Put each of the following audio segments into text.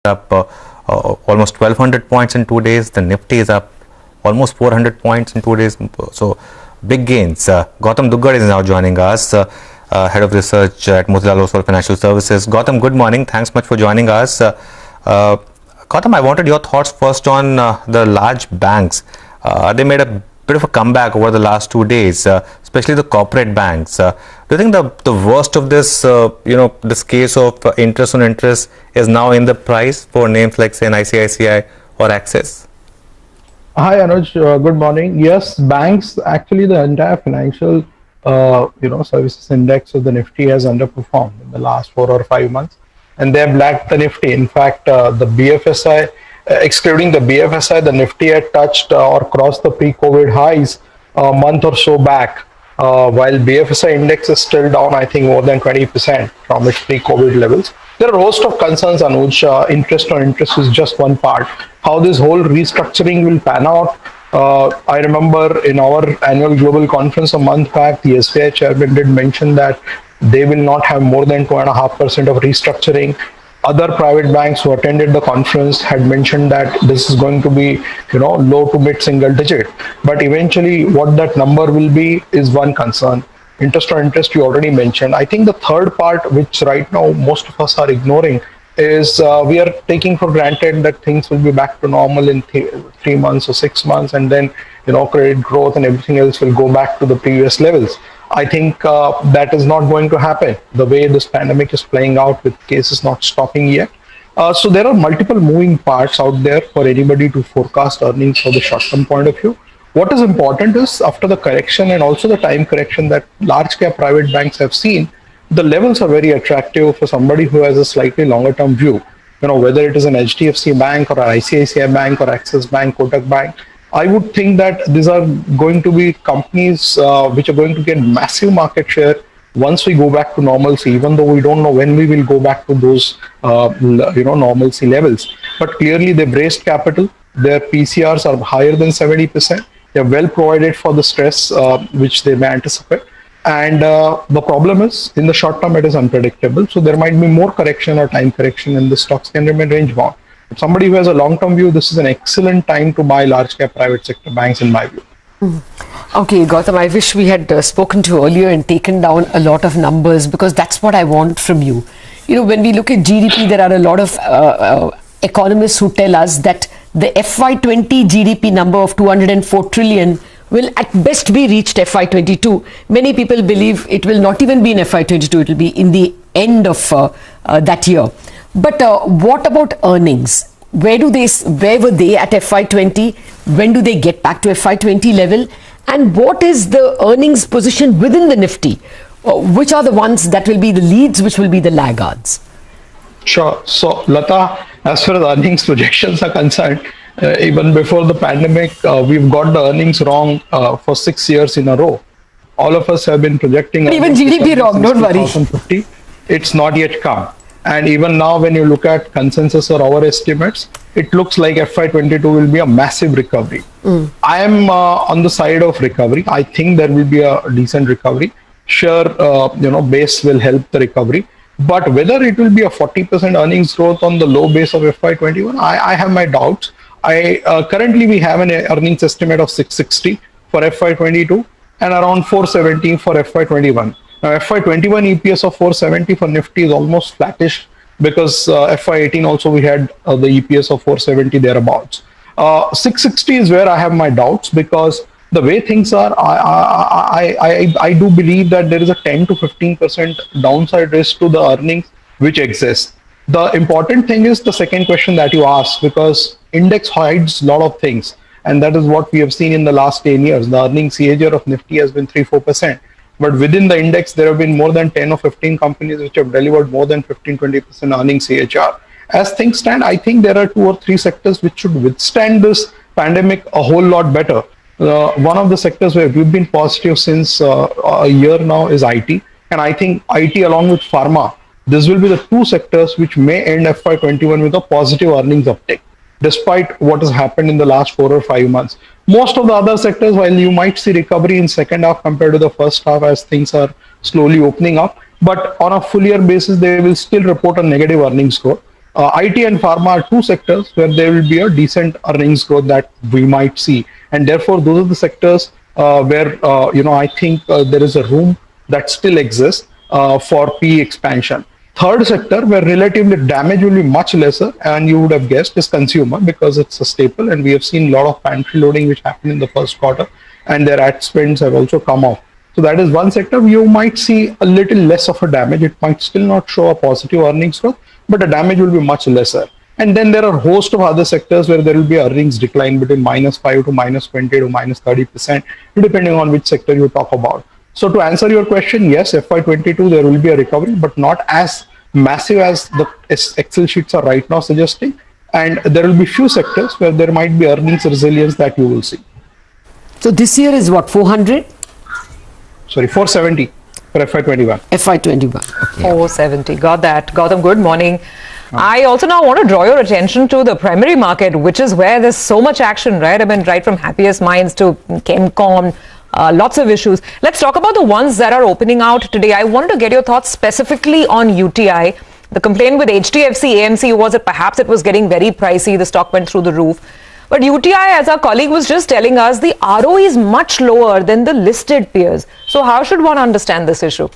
up almost 1200 points in 2 days. The Nifty is up almost 400 points in 2 days. So big gains. Gautam Duggar is now joining us, head of research at Motilal Oswal Financial Services. Gautam, good morning. Thanks much for joining us. Gautam, I wanted your thoughts first on the large banks. They made a bit of a comeback over the last 2 days, especially the corporate banks. Do you think the worst of this, this case of interest on interest is now in the price for names like, say, an ICICI or Axis? Hi Anuj, good morning. Yes, banks, actually the entire financial services index of the Nifty has underperformed in the last 4 or 5 months, and they have lagged the Nifty. In fact, the BFSI, excluding the BFSI, the Nifty had touched or crossed the pre-COVID highs a month or so back, while BFSI index is still down, I think, more than 20% from its pre-COVID levels. There are a host of concerns, Anuj. Interest on interest is just one part. How this whole restructuring will pan out. I remember in our annual global conference a month back, the SBI chairman did mention that they will not have more than 2.5% of restructuring. Other private banks who attended the conference had mentioned that this is going to be, low to mid single digit. But eventually, what that number will be is one concern. Interest on interest, you already mentioned. I think the third part, which right now most of us are ignoring, is we are taking for granted that things will be back to normal in 3 months or 6 months, and then credit growth and everything else will go back to the previous levels. I think that is not going to happen the way this pandemic is playing out, with cases not stopping yet. So there are multiple moving parts out there for anybody to forecast earnings for the short-term point of view. What is important is, after the correction and also the time correction that large cap private banks have seen, the levels are very attractive for somebody who has a slightly longer term view. Whether it is an HDFC Bank or an ICICI Bank or Axis Bank, Kotak Bank, I would think that these are going to be companies which are going to get massive market share once we go back to normalcy, even though we don't know when we will go back to those normalcy levels. But clearly they've raised capital. Their PCRs are higher than 70%. They're well provided for the stress which they may anticipate. And the problem is, in the short term, it is unpredictable. So there might be more correction or time correction, and the stocks can remain range bound. But somebody who has a long term view, this is an excellent time to buy large cap private sector banks, in my view. Okay, Gautam, I wish we had spoken to you earlier and taken down a lot of numbers, because that's what I want from you. When we look at GDP, there are a lot of economists who tell us that the FY20 GDP number of 204 trillion will at best be reached FY22. Many people believe it will not even be in FY22, it will be in the end of that year. But what about earnings? Where were they at FY20? When do they get back to FY20 level? And what is the earnings position within the Nifty? Which are the ones that will be the leads, which will be the laggards? Sure. So, Lata, as far as earnings projections are concerned, even before the pandemic, we've got the earnings wrong for 6 years in a row. All of us have been projecting. Even GDP wrong, don't worry. 2050, it's not yet come. And even now, when you look at consensus or our estimates, it looks like FY22 will be a massive recovery. I am on the side of recovery. I think there will be a decent recovery. Sure, base will help the recovery. But whether it will be a 40% earnings growth on the low base of FY21, I have my doubts. Currently we have an earnings estimate of 660 for FY22 and around 470 for FY21. Now FY21 EPS of 470 for Nifty is almost flattish, because FY18 also we had the EPS of 470 thereabouts. 660 is where I have my doubts, because the way things are, I do believe that there is a 10 to 15% downside risk to the earnings which exists. The important thing is the second question that you asked, because index hides a lot of things, and that is what we have seen in the last 10 years. The earnings CAGR of Nifty has been 3-4%, but within the index there have been more than 10 or 15 companies which have delivered more than 15-20% earnings CAGR. As things stand, I think there are 2 or 3 sectors which should withstand this pandemic a whole lot better. One of the sectors where we've been positive since a year now is IT, and I think IT along with pharma, this will be the 2 sectors which may end FY21 with a positive earnings uptake, despite what has happened in the last 4 or 5 months. Most of the other sectors, while you might see recovery in second half compared to the first half as things are slowly opening up, but on a full year basis, they will still report a negative earnings growth. IT and pharma are two sectors where there will be a decent earnings growth that we might see, and therefore those are the sectors where I think there is a room that still exists for PE expansion. Third sector where relatively damage will be much lesser, and you would have guessed, is consumer, because it's a staple, and we have seen a lot of pantry loading which happened in the first quarter, and their ad spends have also come off. So that is one sector you might see a little less of a damage. It might still not show a positive earnings growth, but the damage will be much lesser. And then there are a host of other sectors where there will be earnings decline between -5 to -20 to -30%, depending on which sector you talk about. So to answer your question, yes, FY22 there will be a recovery, but not as massive as the Excel sheets are right now suggesting. And there will be few sectors where there might be earnings resilience that you will see. So this year is what, 400? Sorry, 470 for FY21. FY21. 470. Got that. Gautam, good morning. I also now want to draw your attention to the primary market, which is where there's so much action, right? I mean, right from Happiest Minds to Chemcon, lots of issues. Let's talk about the ones that are opening out today. I wanted to get your thoughts specifically on UTI. The complaint with HDFC AMC was that perhaps it was getting very pricey. The stock went through the roof. But UTI, as our colleague was just telling us, the ROE is much lower than the listed peers. So how should one understand this issue?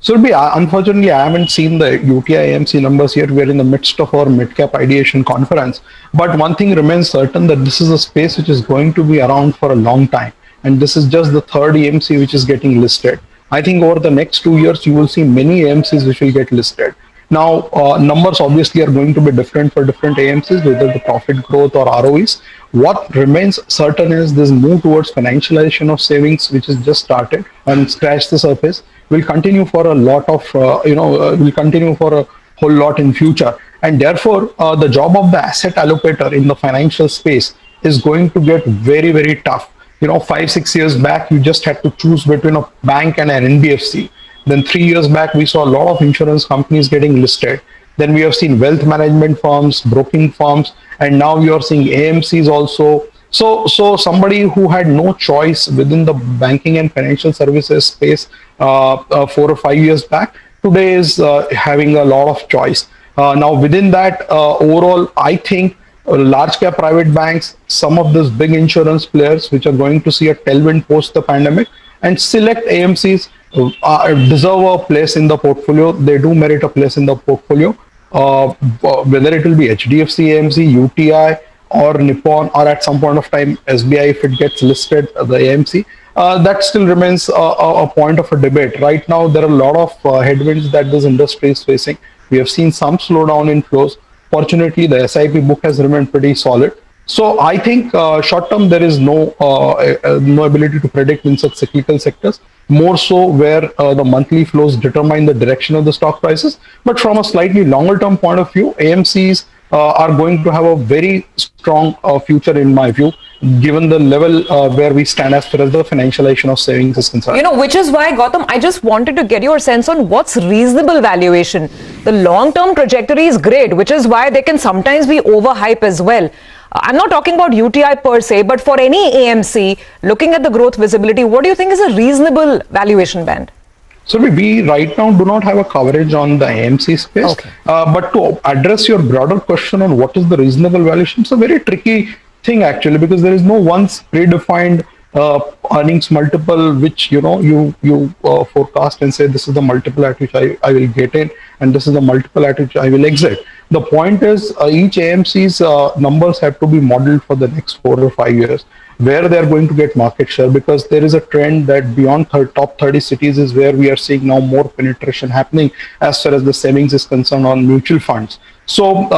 So, unfortunately, I haven't seen the UTI AMC numbers yet. We're in the midst of our mid-cap ideation conference. But one thing remains certain, that this is a space which is going to be around for a long time. And this is just the third AMC which is getting listed. I think over the next 2 years, you will see many AMCs which will get listed. Now, numbers obviously are going to be different for different AMCs, whether the profit growth or ROEs. What remains certain is this move towards financialization of savings, which has just started and scratched the surface, will continue for a lot of, will continue for a whole lot in future. And therefore, the job of the asset allocator in the financial space is going to get very, very tough. 5-6 years back, you just had to choose between a bank and an NBFC. Then 3 years back, we saw a lot of insurance companies getting listed. Then we have seen wealth management firms, broking firms, and now we are seeing AMCs also. So somebody who had no choice within the banking and financial services space 4 or 5 years back, today is having a lot of choice. Now within that, overall, I think large cap private banks, some of these big insurance players which are going to see a tailwind post the pandemic, and select AMCs deserve a place in the portfolio. They do merit a place in the portfolio. Whether it will be HDFC AMC, UTI, or Nippon, or at some point of time SBI if it gets listed, the AMC, that still remains a point of a debate. Right now, there are a lot of headwinds that this industry is facing. We have seen some slowdown in flows. Fortunately, the SIP book has remained pretty solid. So I think short term there is no ability to predict in such cyclical sectors. More so where the monthly flows determine the direction of the stock prices. But from a slightly longer term point of view, AMCs are going to have a very strong future in my view, given the level where we stand as far as the financialization of savings is concerned. Which is why, Gautam, I just wanted to get your sense on what's reasonable valuation. The long-term trajectory is great, which is why they can sometimes be overhyped as well. I'm not talking about UTI per se, but for any AMC, looking at the growth visibility, what do you think is a reasonable valuation band? So we right now do not have a coverage on the AMC space, okay. But to address your broader question on what is the reasonable valuation, it's a very tricky thing actually, because there is no once predefined earnings multiple which you forecast and say this is the multiple at which I will get in and this is the multiple at which I will exit. The point is each AMC's numbers have to be modeled for the next 4 or 5 years, where they are going to get market share, because there is a trend that beyond top 30 cities is where we are seeing now more penetration happening as far as the savings is concerned on mutual funds. So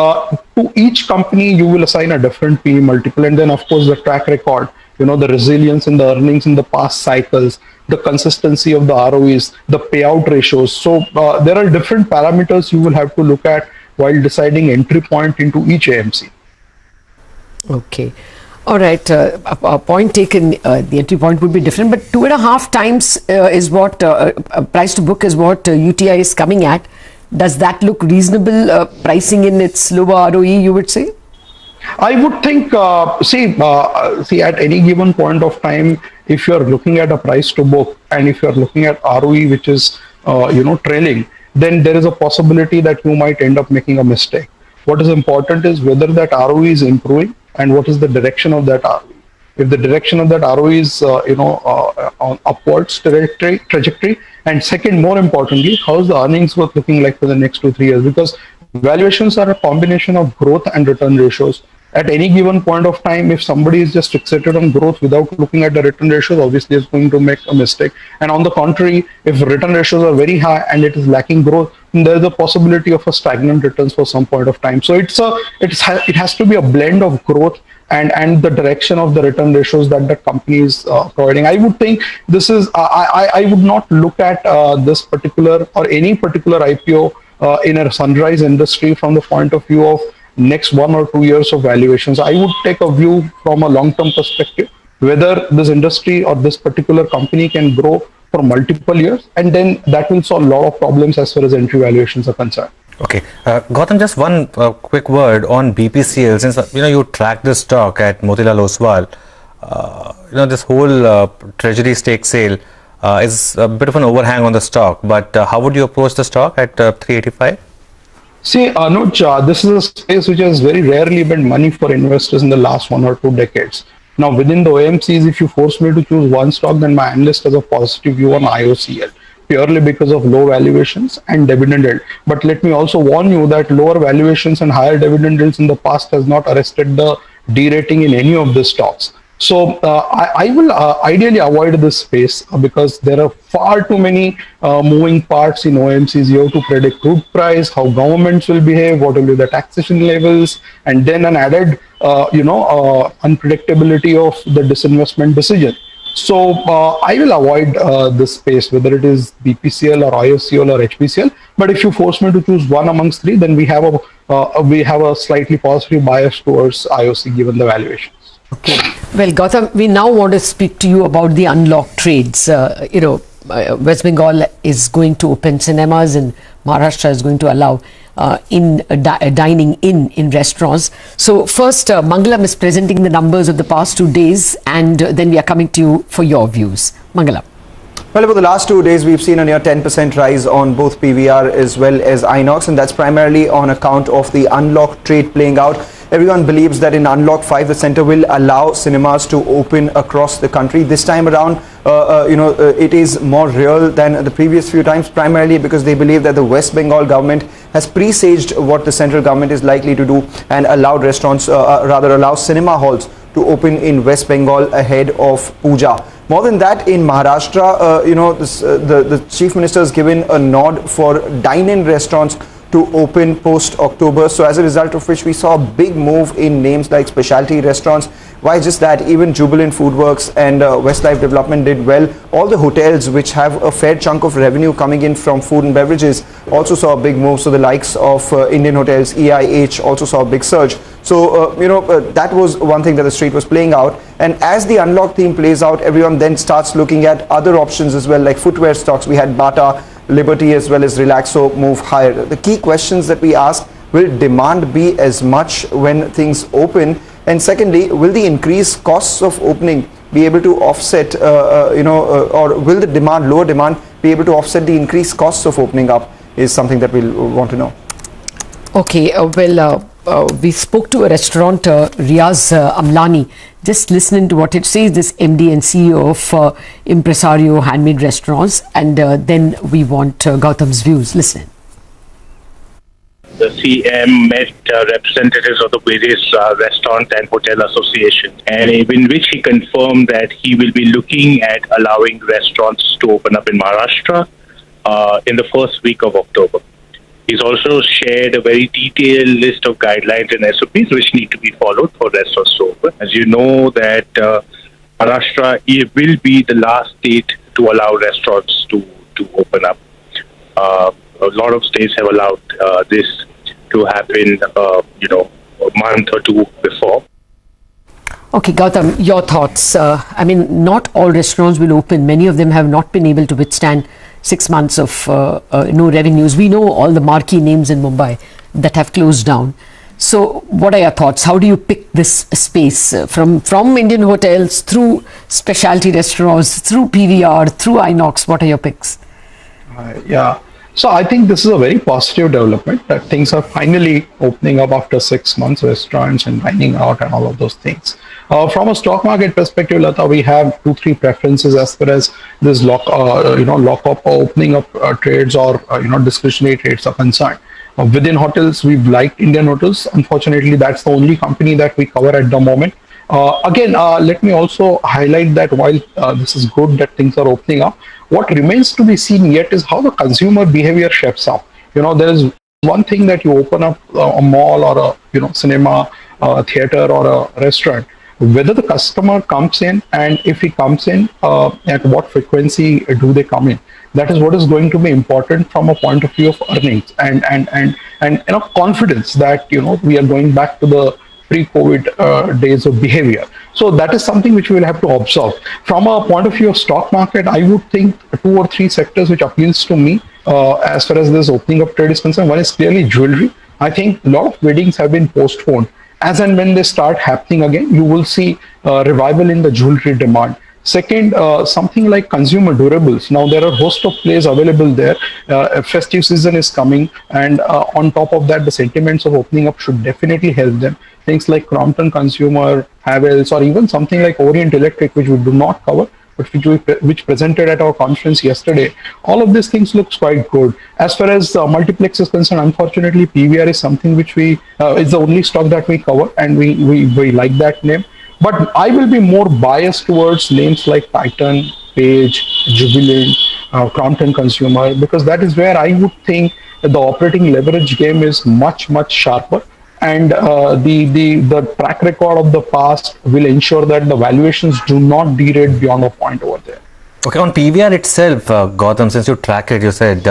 to each company you will assign a different PE multiple, and then of course the track record, the resilience in the earnings in the past cycles, the consistency of the ROEs, the payout ratios. So there are different parameters you will have to look at while deciding entry point into each AMC. Okay. All right. Point taken. The entry point would be different, but 2.5 times is what price to book is what UTI is coming at. Does that look reasonable pricing in its lower ROE, you would say? I would think, see, at any given point of time, if you're looking at a price to book and if you're looking at ROE, which is, trailing, then there is a possibility that you might end up making a mistake. What is important is whether that ROE is improving and what is the direction of that ROE. If the direction of that ROE is, on upwards trajectory, and second, more importantly, how is the earnings growth looking like for the next 2-3 years? Because valuations are a combination of growth and return ratios. At any given point of time, if somebody is just fixated on growth without looking at the return ratios, obviously is going to make a mistake. And on the contrary, if return ratios are very high and it is lacking growth, then there is a possibility of a stagnant returns for some point of time. So it has to be a blend of growth and the direction of the return ratios that the company is providing. I would think this is, I would not look at this particular or any particular IPO in a sunrise industry from the point of view of next 1 or 2 years of valuations. I would take a view from a long-term perspective, whether this industry or this particular company can grow for multiple years, and then that will solve a lot of problems as far as entry valuations are concerned. Okay, Gautam, just one quick word on BPCL. Since you track this stock at Motilal Oswal, this whole treasury stake sale is a bit of an overhang on the stock. But how would you approach the stock at 385? See, Anuj, this is a space which has very rarely made money for investors in the last 1 or 2 decades. Now, within the OMCs, if you force me to choose one stock, then my analyst has a positive view on IOCL, purely because of low valuations and dividend yield. But let me also warn you that lower valuations and higher dividend yields in the past has not arrested the derating in any of the stocks. So I will ideally avoid this space because there are far too many moving parts in OMCs. You have to predict crude price, how governments will behave, what will be the taxation levels, and then an added unpredictability of the disinvestment decision. So I will avoid this space, whether it is BPCL or IOCL or HPCL. But if you force me to choose one amongst three, then we have a slightly positive bias towards IOC given the valuation. Okay. Well, Gautam, we now want to speak to you about the unlocked trades. West Bengal is going to open cinemas and Maharashtra is going to allow dining in restaurants. So first, Mangalam is presenting the numbers of the past 2 days, and then we are coming to you for your views. Mangalam. Well, over the last 2 days, we've seen a near 10% rise on both PVR as well as Inox, and that's primarily on account of the unlocked trade playing out. Everyone believes that in Unlock 5, the centre will allow cinemas to open across the country. This time around, it is more real than the previous few times, primarily because they believe that the West Bengal government has presaged what the central government is likely to do and allowed allow cinema halls to open in West Bengal ahead of Puja. More than that, in Maharashtra, the Chief Minister has given a nod for dine-in restaurants to open post-October. So as a result of which we saw a big move in names like specialty restaurants. Why just that? Even Jubilant Foodworks and Westlife Development did well. All the hotels which have a fair chunk of revenue coming in from food and beverages also saw a big move. So the likes of Indian Hotels, EIH also saw a big surge. So, that was one thing that the street was playing out. And as the unlock theme plays out, everyone then starts looking at other options as well, like footwear stocks. We had Bata, Liberty as well as Relaxo move higher. The key questions that we ask, will demand be as much when things open? And secondly, will the increased costs of opening be able to offset, or will the lower demand be able to offset the increased costs of opening up is something that we'll want to know. Okay, we spoke to a restaurateur, Riaz Amlani. Just listening to what it says, this MD and CEO of Impresario Handmade Restaurants, and then we want Gautam's views. Listen. The CM met representatives of the various restaurant and hotel associations, and in which he confirmed that he will be looking at allowing restaurants to open up in Maharashtra in the first week of October. He's also shared a very detailed list of guidelines and SOPs which need to be followed for restaurants to open. As you know that Maharashtra will be the last state to allow restaurants to open up. A lot of states have allowed this to happen, a month or two before. Okay, Gautam, your thoughts. Not all restaurants will open. Many of them have not been able to withstand 6 months of no revenues. We know all the marquee names in Mumbai that have closed down. So what are your thoughts? How do you pick this space from Indian hotels through specialty restaurants, through PVR, through Inox? What are your picks? So I think this is a very positive development that things are finally opening up after 6 months, restaurants and dining out and all of those things. From a stock market perspective, Lata, we have 2-3 preferences as far as this lock up or opening up trades or discretionary trades are concerned. Within hotels, we've liked Indian Hotels. Unfortunately, that's the only company that we cover at the moment. Again, let me also highlight that while this is good that things are opening up, what remains to be seen yet is how the consumer behavior shapes up. There is one thing that you open up a mall or a cinema, a theater or a restaurant, whether the customer comes in and if he comes in, at what frequency do they come in? That is what is going to be important from a point of view of earnings and confidence that we are going back to the pre-COVID days of behavior. So that is something which we will have to observe. From a point of view of stock market, I would think 2 or 3 sectors which appeals to me as far as this opening of trade is concerned. One is clearly jewelry. I think a lot of weddings have been postponed. As and when they start happening again, you will see revival in the jewelry demand. Second, something like consumer durables. Now there are a host of plays available there. Festive season is coming, and on top of that, the sentiments of opening up should definitely help them. Things like Crompton Consumer, Havells, or even something like Orient Electric, which we do not cover, but which presented at our conference yesterday. All of these things looks quite good. As far as multiplex is concerned, unfortunately, PVR is something which is the only stock that we cover, and we like that name. But I will be more biased towards names like Titan, Page, Jubilant, Crompton Consumer, because that is where I would think the operating leverage game is much sharper, and the track record of the past will ensure that the valuations do not degrade beyond a point over there. Okay, on PVR itself, Gautam, since you track it, you said,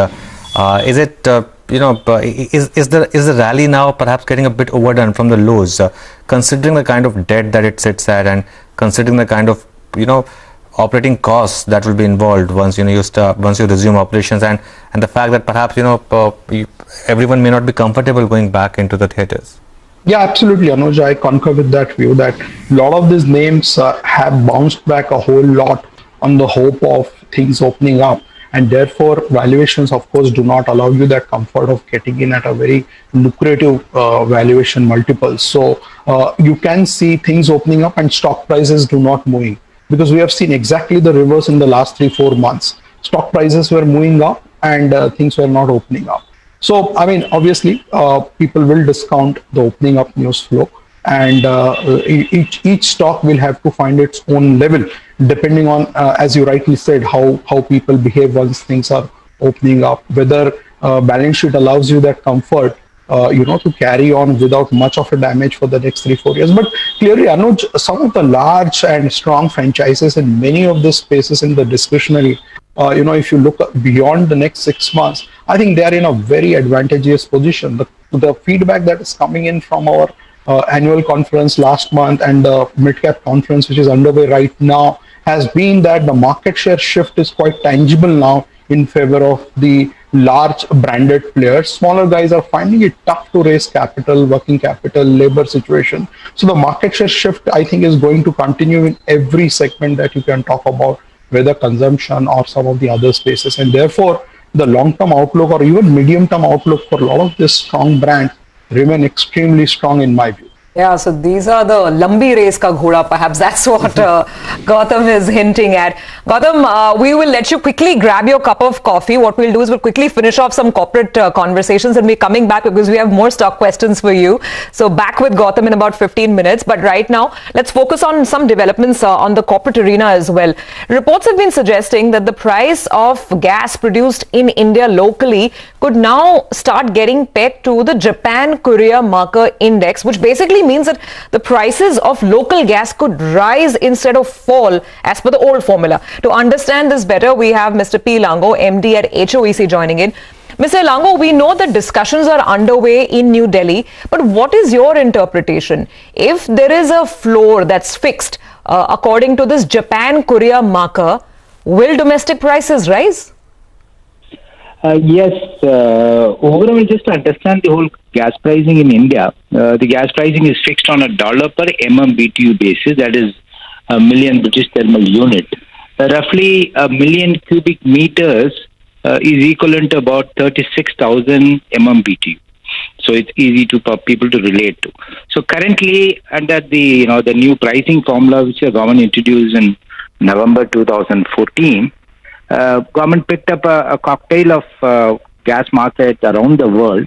is it is the rally now perhaps getting a bit overdone from the lows, considering the kind of debt that it sits at, and considering the kind of operating costs that will be involved once you resume operations, and the fact that perhaps everyone may not be comfortable going back into the theaters? Yeah, absolutely, Anuj. I concur with that view that a lot of these names have bounced back a whole lot on the hope of things opening up, and therefore valuations, of course, do not allow you that comfort of getting in at a very lucrative valuation multiples. So you can see things opening up and stock prices do not moving, because we have seen exactly the reverse in the last 3-4 months. Stock prices were moving up and things were not opening up. So, I mean, obviously, people will discount the opening up news flow, and each stock will have to find its own level, depending on, as you rightly said, how people behave once things are opening up, whether balance sheet allows you that comfort, to carry on without much of a damage for the next 3-4 years. But clearly, Anuj, some of the large and strong franchises in many of the spaces in the discretionary, if you look beyond the next 6 months, I think they are in a very advantageous position. The feedback that is coming in from our annual conference last month and the mid-cap conference, which is underway right now, has been that the market share shift is quite tangible now in favor of the large branded players. Smaller guys are finding it tough to raise capital, working capital, labor situation. So the market share shift, I think, is going to continue in every segment that you can talk about, whether consumption or some of the other spaces. And therefore, the long-term outlook or even medium-term outlook for a lot of these strong brands remain extremely strong in my view. Yeah, so these are the lambi race ka ghoda, perhaps that's what Gautam is hinting at. Gautam, we will let you quickly grab your cup of coffee. What we'll do is we'll quickly finish off some corporate conversations, and we're coming back because we have more stock questions for you. So back with Gautam in about 15 minutes. But right now, let's focus on some developments on the corporate arena as well. Reports have been suggesting that the price of gas produced in India locally could now start getting pegged to the Japan-Korea Marker Index, which basically means that the prices of local gas could rise instead of fall as per the old formula. To understand this better, we have Mr. P. Lango, MD at HOEC, joining in. Mr. Lango, we know that discussions are underway in New Delhi, but what is your interpretation? If there is a floor that's fixed according to this Japan-Korea marker, will domestic prices rise? Yes, overall, just to understand the whole gas pricing in India, the gas pricing is fixed on $1 per MMBTU basis, that is a million British thermal unit. Roughly a million cubic meters is equivalent to about 36,000 MMBTU. So it's easy for people to relate to. So currently, under the the new pricing formula which the government introduced in November 2014, government picked up a cocktail of gas markets around the world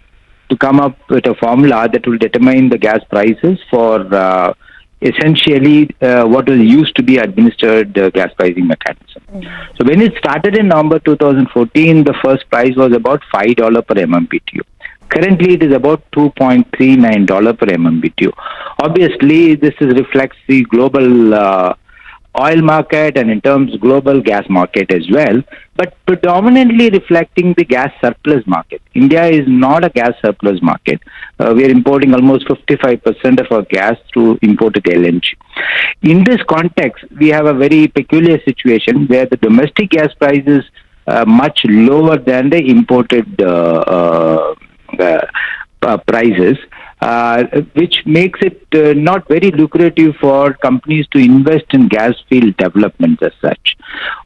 to come up with a formula that will determine the gas prices for essentially what was used to be administered gas pricing mechanism. So when it started in November 2014, the first price was about $5 per MMBTU. Currently, it is about $2.39 per MMBTU. Obviously, this reflects the global oil market and in terms global gas market as well, but predominantly reflecting the gas surplus market. India is not a gas surplus market. We are importing almost 55% of our gas through imported LNG. In this context, we have a very peculiar situation where the domestic gas price is much lower than the imported prices, which makes it not very lucrative for companies to invest in gas field development as such.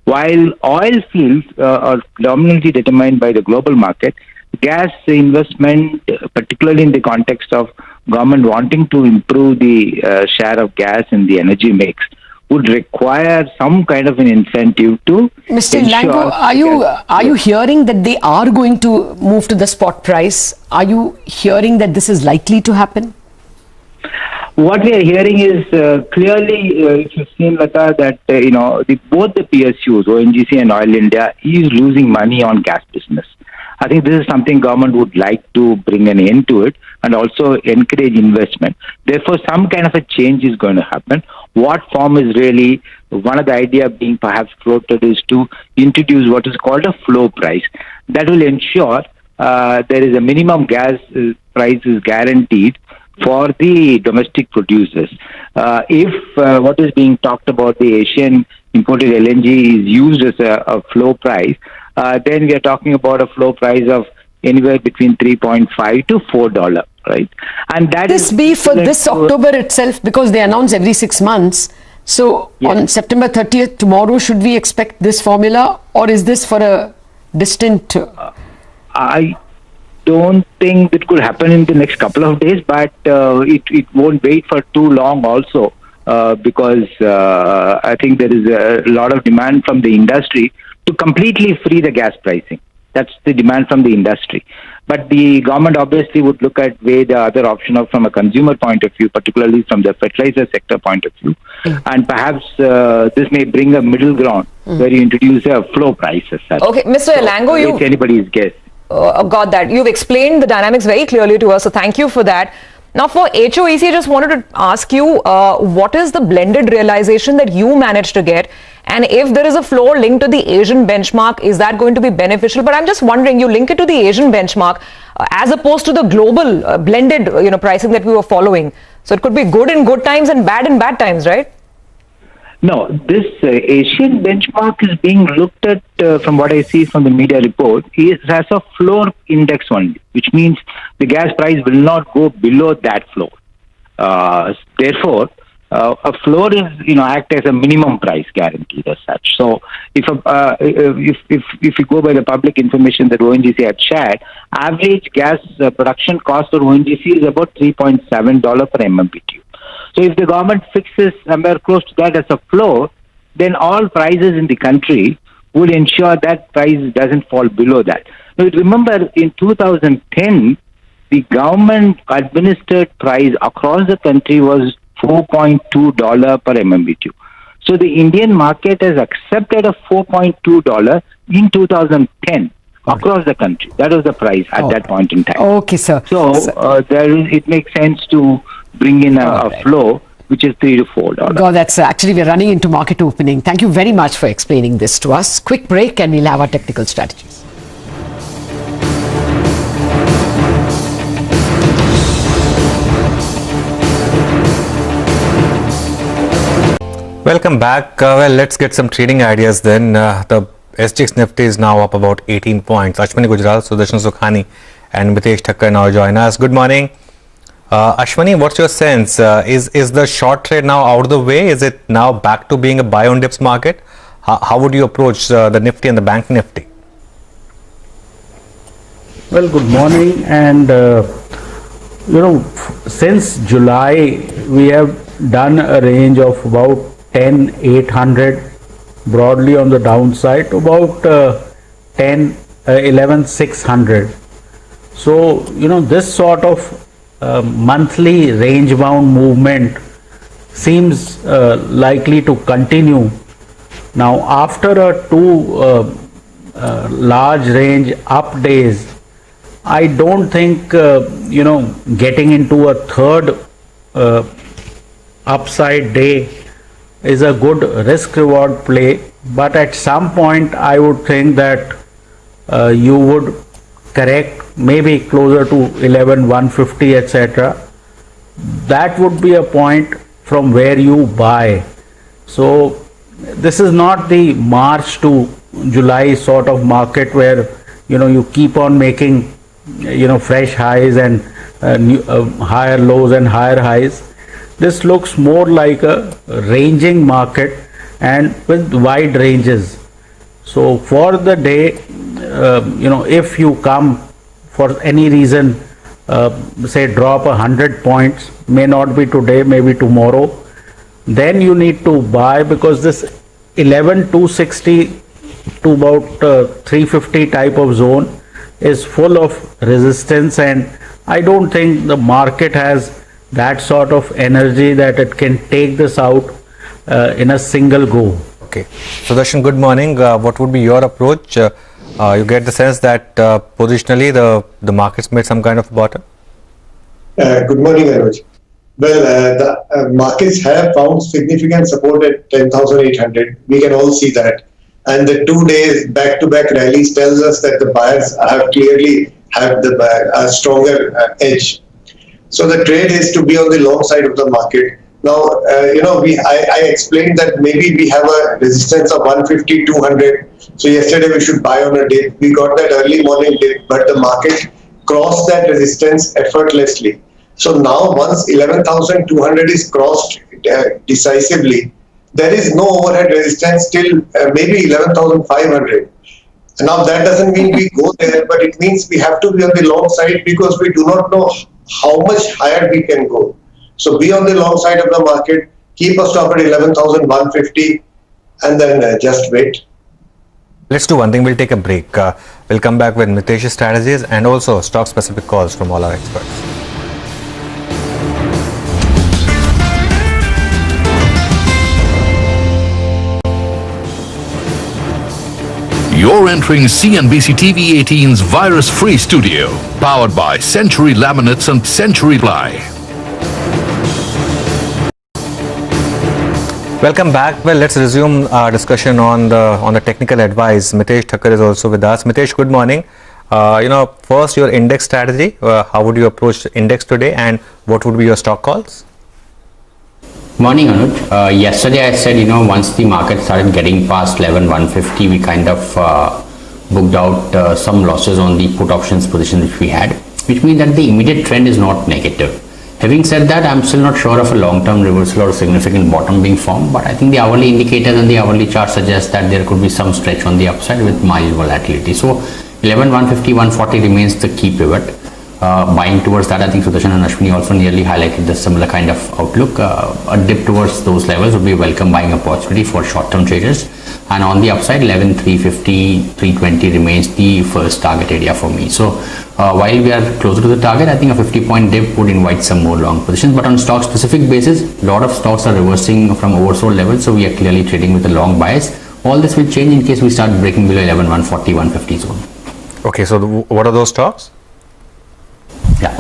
While oil fields are dominantly determined by the global market, gas investment, particularly in the context of government wanting to improve the share of gas in the energy mix, would require some kind of an incentive to Mr. ensure Lango, are you hearing that they are going to move to the spot price? Are you hearing that this is likely to happen? What we are hearing is clearly, if you've seen, Lata, that both the PSUs, ONGC and Oil India, is losing money on gas business. I think this is something government would like to bring an end to it and also encourage investment. Therefore, some kind of a change is going to happen. What form is really one of the idea being perhaps floated is to introduce what is called a floor price. That will ensure there is a minimum gas price is guaranteed for the domestic producers. If what is being talked about, the Asian imported LNG is used as a floor price, then we are talking about a floor price of anywhere between $3.5 to $4, right? And that this be for this October itself, because they announce every 6 months. So on September 30th, tomorrow, should we expect this formula, or is this for a distant? I don't think it could happen in the next couple of days, but it won't wait for too long also, because I think there is a lot of demand from the industry to completely free the gas pricing. That's the demand from the industry. But the government obviously would look at the other option of from a consumer point of view, particularly from the fertilizer sector point of view. And perhaps this may bring a middle ground where you introduce a floor price as such. Okay, Mr. Lango, it's anybody's guess. Got that. You've explained the dynamics very clearly to us, so thank you for that. Now, for HOEC, I just wanted to ask you, what is the blended realization that you managed to get? And if there is a floor linked to the Asian benchmark, is that going to be beneficial? But I'm just wondering, you link it to the Asian benchmark as opposed to the global blended pricing that we were following. So it could be good in good times and bad in bad times, right? No, this Asian benchmark is being looked at, from what I see from the media report, is as a floor index only, which means the gas price will not go below that floor. Therefore, a floor is, act as a minimum price guaranteed as such. So, if you go by the public information that ONGC had shared, average gas production cost for ONGC is about $3.7 per MMBTU. So, if the government fixes somewhere close to that as a floor, then all prices in the country would ensure that price doesn't fall below that. Now, remember, in 2010, the government administered price across the country was $4.2 per MMBTU. So the Indian market has accepted a $4.2 in 2010 across the country. That was the price at that point in time. Okay, sir. So it makes sense to bring in a flow which is $3 to $4. God, that's actually we're running into market opening. Thank you very much for explaining this to us. Quick break and we'll have our technical strategies. Welcome back. Well, let's get some trading ideas then. The SGX Nifty is now up about 18 points. Ashwani Gujral, Sudarshan Sukhani and Mitesh Thakkar now join us. Good morning. Ashwani, what's your sense? Is the short trade now out of the way? Is it now back to being a buy on dips market? How would you approach the Nifty and the Bank Nifty? Well, good morning. And since July, we have done a range of about 10,800 broadly on the downside to about 11,600. So, this sort of monthly range bound movement seems likely to continue. Now, after a two large range up days, I don't think getting into a third upside day is a good risk reward play, but at some point I would think that you would correct maybe closer to 11,150 etc. That would be a point from where you buy. So this is not the March to July sort of market where you keep on making fresh highs and higher lows and higher highs. This looks more like a ranging market and with wide ranges. So for the day, if you come for any reason, say drop 100 points, may not be today, maybe tomorrow, then you need to buy, because this 11,260 to about 350 type of zone is full of resistance, and I don't think the market has that sort of energy that it can take this out in a single go. Okay. Sudarshan, good morning. What would be your approach? You get the sense that positionally the markets made some kind of bottom? Good morning, Anuj. Well, the markets have found significant support at 10,800. We can all see that. And the 2 days back-to-back rallies tells us that the buyers have clearly had a stronger edge. So the trade is to be on the long side of the market. Now, I explained that maybe we have a resistance of 150, 200. So yesterday we should buy on a dip. We got that early morning dip, but the market crossed that resistance effortlessly. So now once 11,200 is crossed decisively, there is no overhead resistance till maybe 11,500. Now that doesn't mean we go there, but it means we have to be on the long side because we do not know how much higher we can go. So be on the long side of the market, keep a stop at 11,150 and then just wait. Let's do one thing, we'll take a break. We'll come back with Mitesh's strategies and also stock specific calls from all our experts. You're entering CNBC TV 18's virus-free studio, powered by Century Laminates and Century Ply. Welcome back. Well, let's resume our discussion on the technical advice. Mitesh Thakkar is also with us. Mitesh, good morning. First your index strategy. How would you approach the index today, and what would be your stock calls? Morning, Anuj. Yesterday I said, once the market started getting past 11,150, we kind of booked out some losses on the put options position which we had, which means that the immediate trend is not negative. Having said that, I'm still not sure of a long-term reversal or a significant bottom being formed, but I think the hourly indicators and the hourly chart suggest that there could be some stretch on the upside with mild volatility. So 11,150, 140 remains the key pivot. Buying towards that, I think Sudarshan and Ashwini also nearly highlighted the similar kind of outlook. A dip towards those levels would be a welcome buying opportunity for short-term traders. And on the upside, 11,350, 320 remains the first target area for me. So while we are closer to the target, I think a 50-point dip would invite some more long positions. But on stock-specific basis, a lot of stocks are reversing from oversold levels, so we are clearly trading with a long bias. All this will change in case we start breaking below 11,140, 150 zone. Okay, so what are those stocks? Yeah,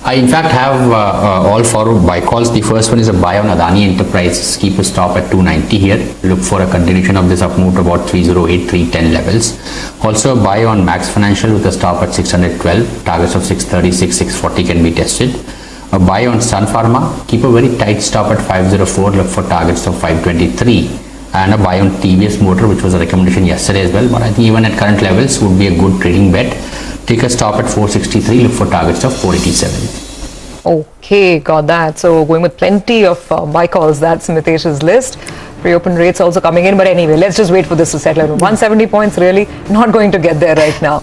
I in fact have all four buy calls. The first one is a buy on Adani Enterprises. Keep a stop at 290 here. Look for a continuation of this up move to about 308, 310 levels. Also a buy on Max Financial with a stop at 612. Targets of 636, 640 can be tested. A buy on Sun Pharma. Keep a very tight stop at 504. Look for targets of 523. And a buy on TVS Motor, which was a recommendation yesterday as well. But I think even at current levels would be a good trading bet. Take a stop at 463, look for targets of 487. Okay, got that. So going with plenty of buy calls, that's Mitesh's list. Pre-open rates also coming in, but anyway, let's just wait for this to settle. 170 points really not going to get there right now.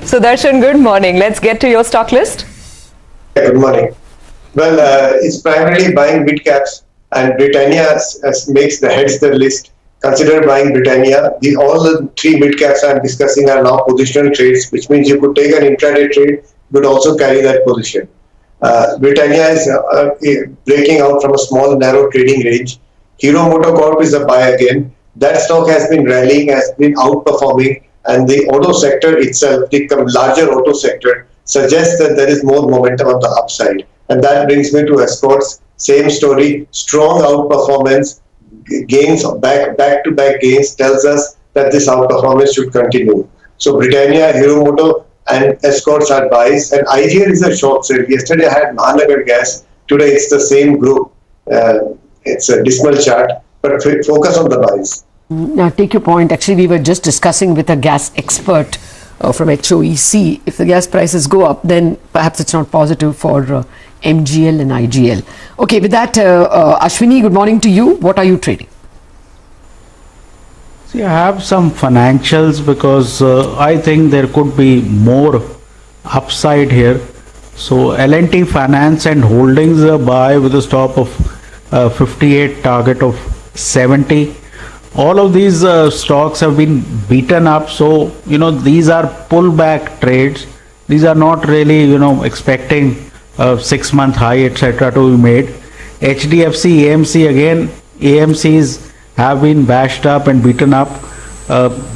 So Darshan, good morning. Let's get to your stock list. Good morning. Well, it's primarily buying mid caps, and Britannia makes the heads the list. Consider buying Britannia. All the three mid caps I'm discussing are now positional trades, which means you could take an intraday trade, but also carry that position. Britannia is breaking out from a small, narrow trading range. Hero MotoCorp is a buy again. That stock has been rallying, has been outperforming, and the auto sector itself, the larger auto sector, suggests that there is more momentum on the upside. And that brings me to Escorts. Same story, strong outperformance, gains, back-to-back gains tells us that this outperformance should continue. So Britannia, Hero Moto, and Escorts are buys, and IGL is a short sale. Yesterday I had Mahanagar Gas. Today it's the same group. It's a dismal chart, but focus on the buys. Now, take your point. Actually, we were just discussing with a gas expert from HOEC. If the gas prices go up, then perhaps it's not positive for MGL and IGL. Okay, with that, Ashwini, good morning to you. What are you trading? See, I have some financials because I think there could be more upside here. So L&T Finance and Holdings buy with a stop of 58, target of 70. All of these stocks have been beaten up, so these are pullback trades. These are not really expecting a 6-month high, etc. to be made. HDFC, AMC, again, AMCs have been bashed up and beaten up.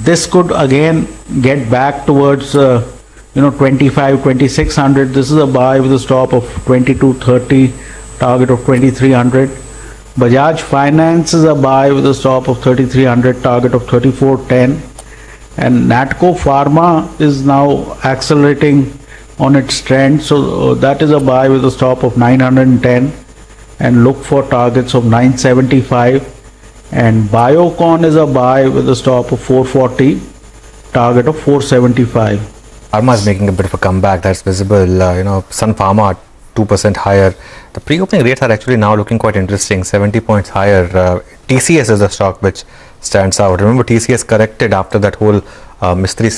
This could again get back towards 25, 2600. This is a buy with a stop of 2230, target of 2300. Bajaj Finance is a buy with a stop of 3300, target of 3410. And Natco Pharma is now accelerating on its trend, so that is a buy with a stop of 910, and look for targets of 975. And Biocon is a buy with a stop of 440, target of 475. Pharma is making a bit of a comeback. That's visible. Sun Pharma 2% higher. The pre-opening rates are actually now looking quite interesting. 70 points higher. TCS is a stock which stands out. Remember, TCS corrected after that whole Mistry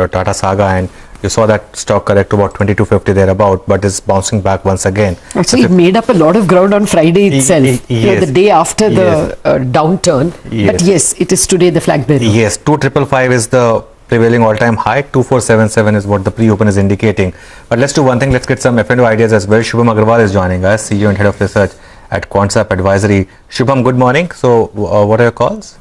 Tata saga, and you saw that stock correct to about 2250 thereabout, but is bouncing back once again. Actually, it made up a lot of ground on Friday itself, the day after the downturn. Yes. But yes, it is today the flag bearer. Yes, 2555 is the prevailing all-time high. 2477 is what the pre-open is indicating. But let's do one thing. Let's get some F&O ideas as well. Shubham Agarwal is joining us, CEO and Head of Research at Quantsap Advisory. Shubham, good morning. So, what are your calls?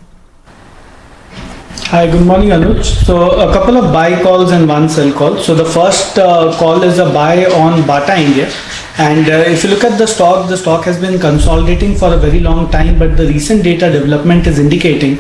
Hi, good morning, Anuj. So, a couple of buy calls and one sell call. So, the first call is a buy on Bata India. And if you look at the stock has been consolidating for a very long time, but the recent data development is indicating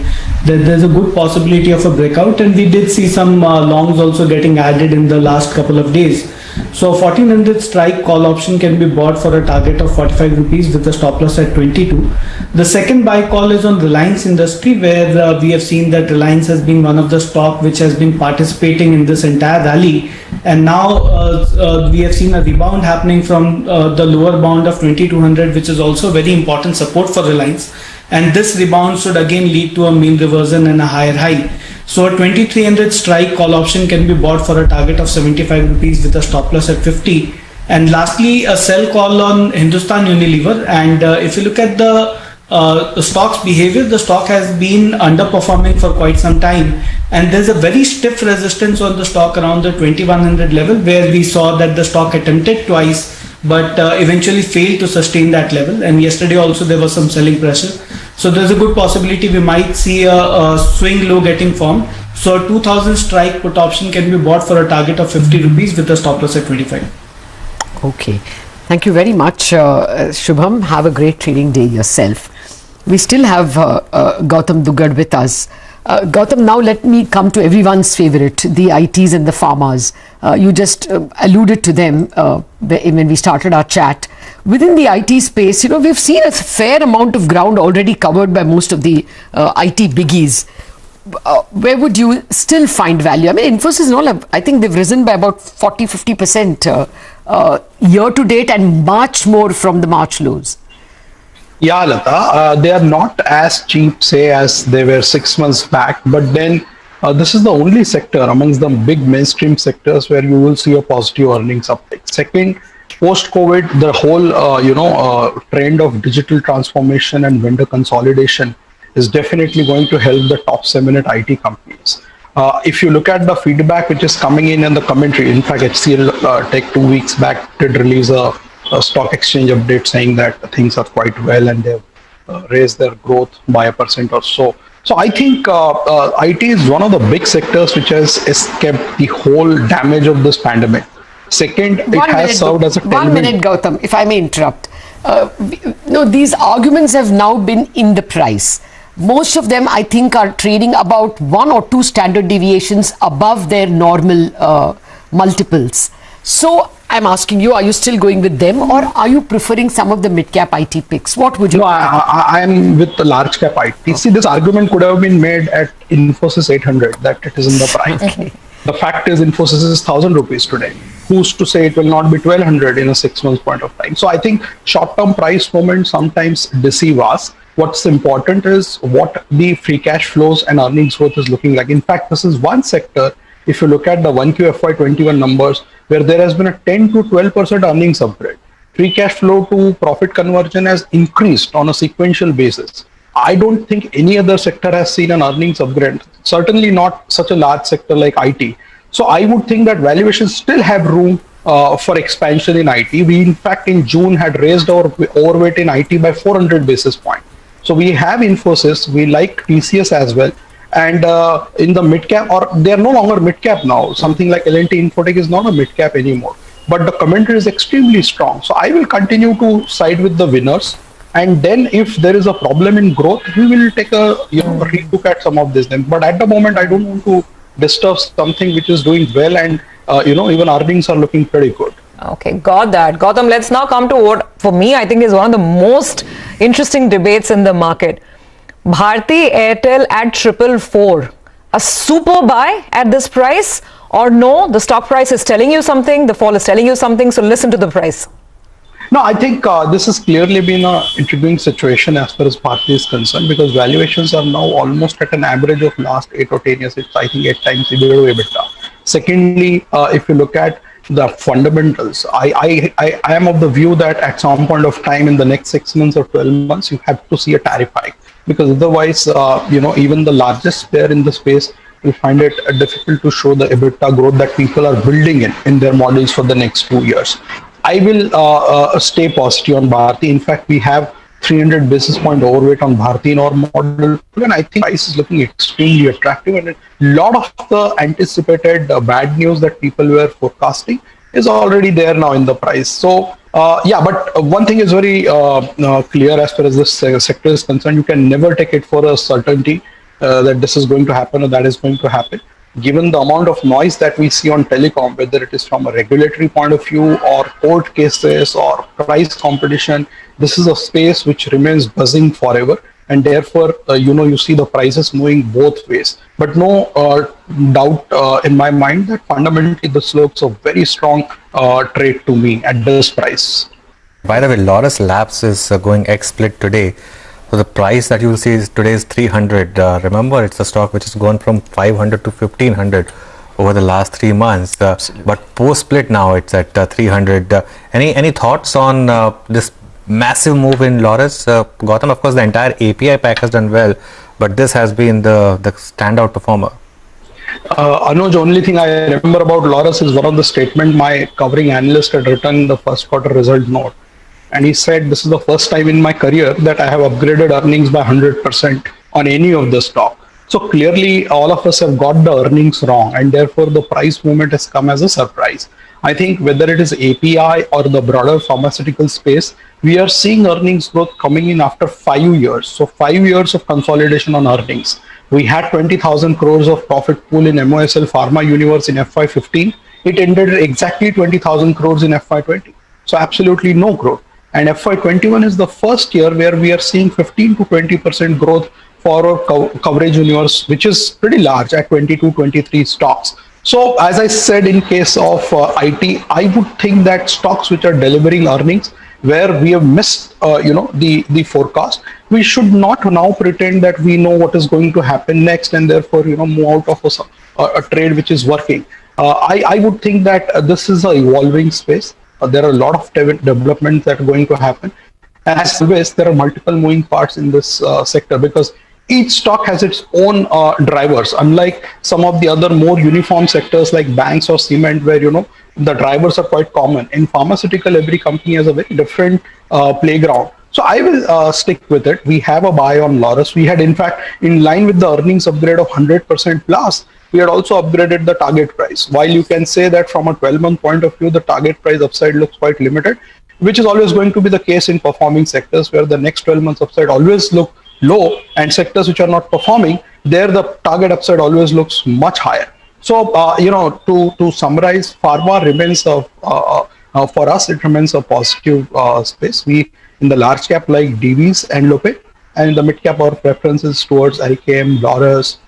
that there's a good possibility of a breakout, and we did see some longs also getting added in the last couple of days. So 1400 strike call option can be bought for a target of 45 rupees with a stop loss at 22. The second buy call is on Reliance Industry, where we have seen that Reliance has been one of the stock which has been participating in this entire rally, and now we have seen a rebound happening from the lower bound of 2200, which is also very important support for Reliance, and this rebound should again lead to a mean reversion and a higher high. So a 2300 strike call option can be bought for a target of 75 rupees with a stop loss at 50. And lastly, a sell call on Hindustan Unilever. And if you look at the stock's behavior, the stock has been underperforming for quite some time, and there's a very stiff resistance on the stock around the 2100 level, where we saw that the stock attempted twice but eventually failed to sustain that level, and yesterday also there was some selling pressure. So there's a good possibility we might see a swing low getting formed. So a 2000 strike put option can be bought for a target of 50 rupees with a stop loss at 25. Okay, thank you very much, Shubham. Have a great trading day yourself. We still have Gautam Dugad with us. Gautam, now let me come to everyone's favorite, the ITs and the farmers. You just alluded to them when we started our chat. Within the IT space, we've seen a fair amount of ground already covered by most of the IT biggies. Where would you still find value? I mean, Infosys and all, I think they've risen by about 40-50% year to date, and much more from the March lows. Yeah, Lata, they are not as cheap, say, as they were 6 months back. But then this is the only sector amongst the big mainstream sectors where you will see a positive earnings uptick. Second, post-COVID, the whole trend of digital transformation and vendor consolidation is definitely going to help the top 7 IT companies. If you look at the feedback which is coming in and the commentary, in fact, HCL Tech 2 weeks back did release a stock exchange update saying that things are quite well and they've raised their growth by 1% or so. So I think IT is one of the big sectors which has escaped the whole damage of this pandemic. Second, it has served as a tailwind. 1 minute, Gautam, if I may interrupt. No, these arguments have now been in the price. Most of them, I think, are trading about 1 or 2 standard deviations above their normal multiples. So I'm asking you, are you still going with them, or are you preferring some of the mid-cap IT picks? What would you? No, I am with the large cap IT. Okay. See, this argument could have been made at Infosys 800 that it is in the price. Okay. The fact is, Infosys is 1,000 rupees today. Who's to say it will not be 1,200 in a 6 months point of time? So I think short-term price movements sometimes deceive us. What's important is what the free cash flows and earnings growth is looking like. In fact, this is one sector, if you look at the 1Q FY21 numbers, where there has been a 10 to 12% earnings upgrade. Free cash flow to profit conversion has increased on a sequential basis. I don't think any other sector has seen an earnings upgrade, certainly not such a large sector like IT. So I would think that valuations still have room for expansion in IT. We, in fact, in June had raised our overweight in IT by 400 basis points. So we have Infosys, we like TCS as well. And in the mid-cap, or they are no longer mid-cap now, something like L&T Infotech is not a mid-cap anymore. But the commentary is extremely strong. So I will continue to side with the winners. And then if there is a problem in growth, we will take a relook at some of this. But at the moment, I don't want to disturb something which is doing well, and even earnings are looking pretty good. Okay, got that. Gautam, let's now come to what, for me, I think is one of the most interesting debates in the market. Bharti Airtel at 444. A super buy at this price, or no, the stock price is telling you something, the fall is telling you something, so listen to the price. No, I think this has clearly been an intriguing situation as far as Bharti is concerned, because valuations are now almost at an average of last 8 or 10 years. It's, I think, 8 times EBITDA. Secondly, if you look at the fundamentals, I am of the view that at some point of time in the next 6 months or 12 months, you have to see a tariff hike, because otherwise, even the largest player in the space will find it difficult to show the EBITDA growth that people are building in their models for the next 2 years. I will stay positive on Bharti. In fact, we have 300 basis point overweight on Bharti in our model, and I think price is looking extremely attractive, and a lot of the anticipated bad news that people were forecasting is already there now in the price. So but one thing is very clear as far as this sector is concerned: you can never take it for a certainty that this is going to happen or that is going to happen. Given the amount of noise that we see on telecom, whether it is from a regulatory point of view or court cases or price competition, this is a space which remains buzzing forever, and therefore you see the prices moving both ways. But no doubt in my mind that fundamentally this looks a very strong trade to me at this price. By the way, Laurus Labs is going ex-split today. So the price that you will see is today is 300. Remember, it's a stock which has gone from 500 to 1500 over the last 3 months. But post-split now it's at 300. Any thoughts on this massive move in Laurus? Gautam, of course, the entire API pack has done well, but this has been the standout performer. Anuj, only thing I remember about Laurus is one of the statement my covering analyst had written in the first quarter result note. And he said, this is the first time in my career that I have upgraded earnings by 100% on any of the stock. So clearly all of us have got the earnings wrong, and therefore the price movement has come as a surprise. I think whether it is API or the broader pharmaceutical space, we are seeing earnings growth coming in after 5 years. So 5 years of consolidation on earnings. We had 20,000 crores of profit pool in MOSL Pharma Universe in FY15. It ended exactly 20,000 crores in FY20. So absolutely no growth. And FY21 is the first year where we are seeing 15 to 20% growth for our coverage universe, which is pretty large at 22, 23 stocks. So as I said, in case of IT, I would think that stocks which are delivering earnings where we have missed, the forecast. We should not now pretend that we know what is going to happen next and therefore, move out of a trade which is working. I would think that this is an evolving space. There are a lot of developments that are going to happen. And as always, there are multiple moving parts in this sector because each stock has its own drivers, unlike some of the other more uniform sectors like banks or cement, where the drivers are quite common. In pharmaceutical, every company has a very different playground. So I will stick with it. We have a buy on Laurus. We had, in fact, in line with the earnings upgrade of 100% plus, we had also upgraded the target price. While you can say that from a 12-month point of view, the target price upside looks quite limited, which is always going to be the case in performing sectors, where the next 12 months upside always look low, and sectors which are not performing, there the target upside always looks much higher. So, to summarize, pharma remains for us, it remains a positive space. We, in the large cap, like DVs and Lope, and in the mid cap, our preference is towards LKM, Laurus,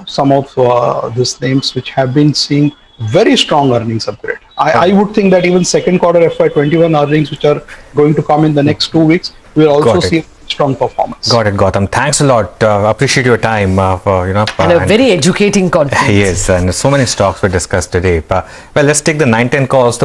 some of these names which have been seeing very strong earnings upgrade. I would think that even second quarter FY21 earnings, which are going to come in the next 2 weeks, we'll also see strong performance. Got it, Gautam. Thanks a lot. Appreciate your time. And a very educating conference. Yes, and so many stocks were discussed today. Well, let's take the 9-10 calls.